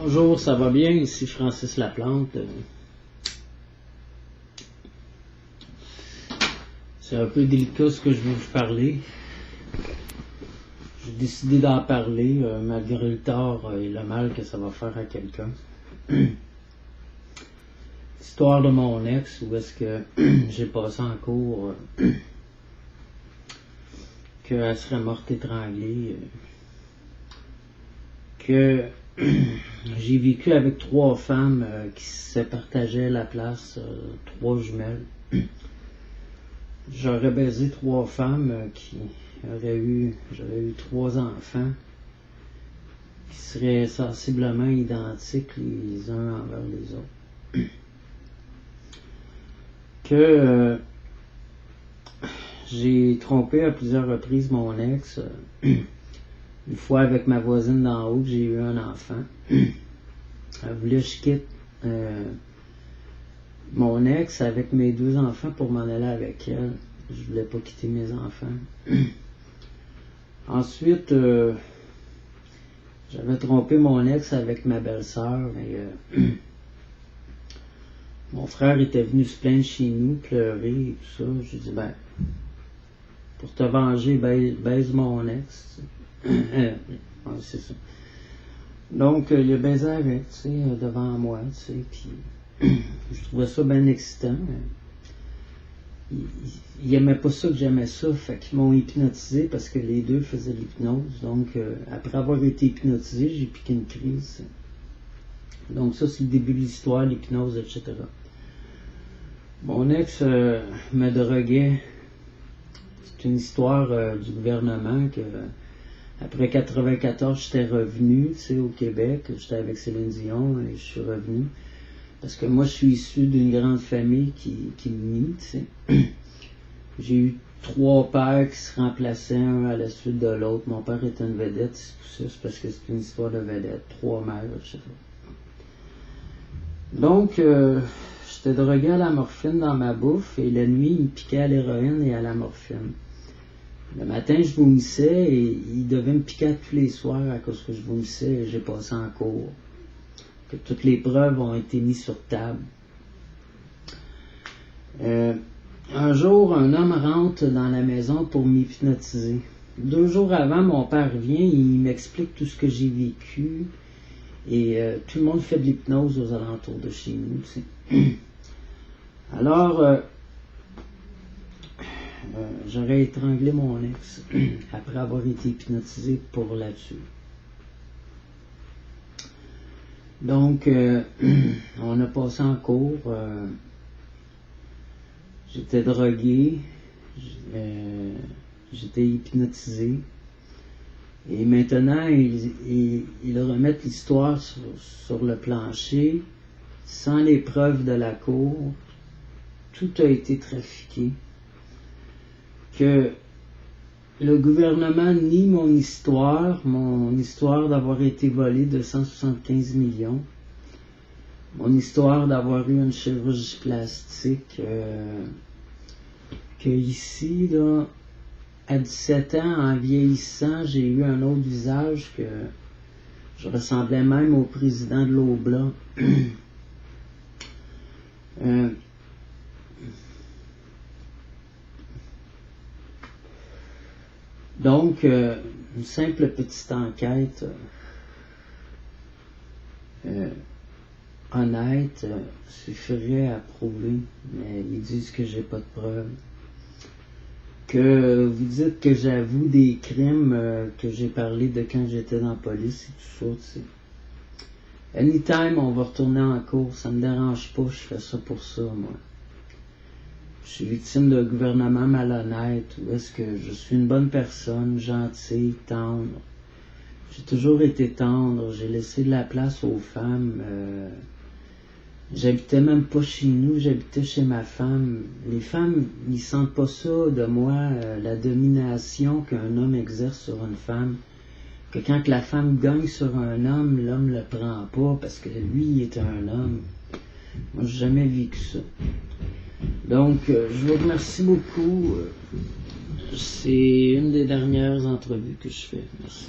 Bonjour, ça va bien? Ici Francis Laplante. C'est un peu délicat ce que je vais vous parler. J'ai décidé d'en parler malgré le tort et le mal que ça va faire à quelqu'un. L'histoire de mon ex, où est-ce que j'ai passé en cours qu'elle serait morte étranglée, que j'ai vécu avec 3 femmes qui se partageaient la place, 3 jumelles. J'aurais baisé 3 femmes j'aurais eu 3 enfants qui seraient sensiblement identiques les uns envers les autres. Que j'ai trompé à plusieurs reprises mon ex. Une fois avec ma voisine d'en haut, j'ai eu un enfant. Elle voulait que je quitte mon ex avec mes 2 enfants pour m'en aller avec elle. Je voulais pas quitter mes enfants. Ensuite, j'avais trompé mon ex avec ma belle-sœur. Mon frère était venu se plaindre chez nous, pleurer et tout ça. J'ai dit, pour te venger, baise mon ex. Ouais, c'est ça. Donc, il a baisé avec, tu sais, devant moi, tu sais, puis je trouvais ça bien excitant. Il aimait pas ça que j'aimais ça, fait qu'ils m'ont hypnotisé parce que les 2 faisaient l'hypnose. Donc, après avoir été hypnotisé, j'ai piqué une crise. Donc, ça, c'est le début de l'histoire, l'hypnose, etc. Mon ex me droguait. C'est une histoire du gouvernement que après 94, j'étais revenu, tu sais, au Québec. J'étais avec Céline Dion et je suis revenu. Parce que moi, je suis issu d'une grande famille qui me nie, tu sais. J'ai eu 3 pères qui se remplaçaient un à la suite de l'autre. Mon père était une vedette, c'est tout ça, c'est parce que c'est une histoire de vedette. 3 mères, etc. Donc, j'étais drogué à la morphine dans ma bouffe et la nuit, il me piquait à l'héroïne et à la morphine. Le matin, je vomissais et il devait me piquer tous les soirs à cause que je vomissais et j'ai passé en cours. Que toutes les preuves ont été mises sur table. Un jour, un homme rentre dans la maison pour m'hypnotiser. 2 jours avant, mon père vient, il m'explique tout ce que j'ai vécu et tout le monde fait de l'hypnose aux alentours de chez nous. Tu sais. Alors, j'aurais étranglé mon ex après avoir été hypnotisé pour la tuer. Donc, on a passé en cours. J'étais drogué. J'étais hypnotisé. Et maintenant, ils remettent l'histoire sur le plancher, sans les preuves de la cour. Tout a été trafiqué. Que le gouvernement nie mon histoire d'avoir été volé de 175 millions, mon histoire d'avoir eu une chirurgie plastique, que ici, là, à 17 ans, en vieillissant, j'ai eu un autre visage, que je ressemblais même au président de l'Obla. Donc, une simple petite enquête honnête suffirait à prouver, mais ils disent que j'ai pas de preuves. Que vous dites que j'avoue des crimes que j'ai parlé de quand j'étais dans la police et tout ça, tu sais. Anytime, on va retourner en cours, ça me dérange pas, je fais ça pour ça, moi. Je suis victime d'un gouvernement malhonnête, ou est-ce que je suis une bonne personne, gentille, tendre. J'ai toujours été tendre, j'ai laissé de la place aux femmes. J'habitais même pas chez nous, j'habitais chez ma femme. Les femmes, ils sentent pas ça de moi, la domination qu'un homme exerce sur une femme. Que quand la femme gagne sur un homme, l'homme le prend pas parce que lui, il est un homme. Moi, j'ai jamais vécu ça. Donc, je vous remercie beaucoup. C'est une des dernières entrevues que je fais. Merci.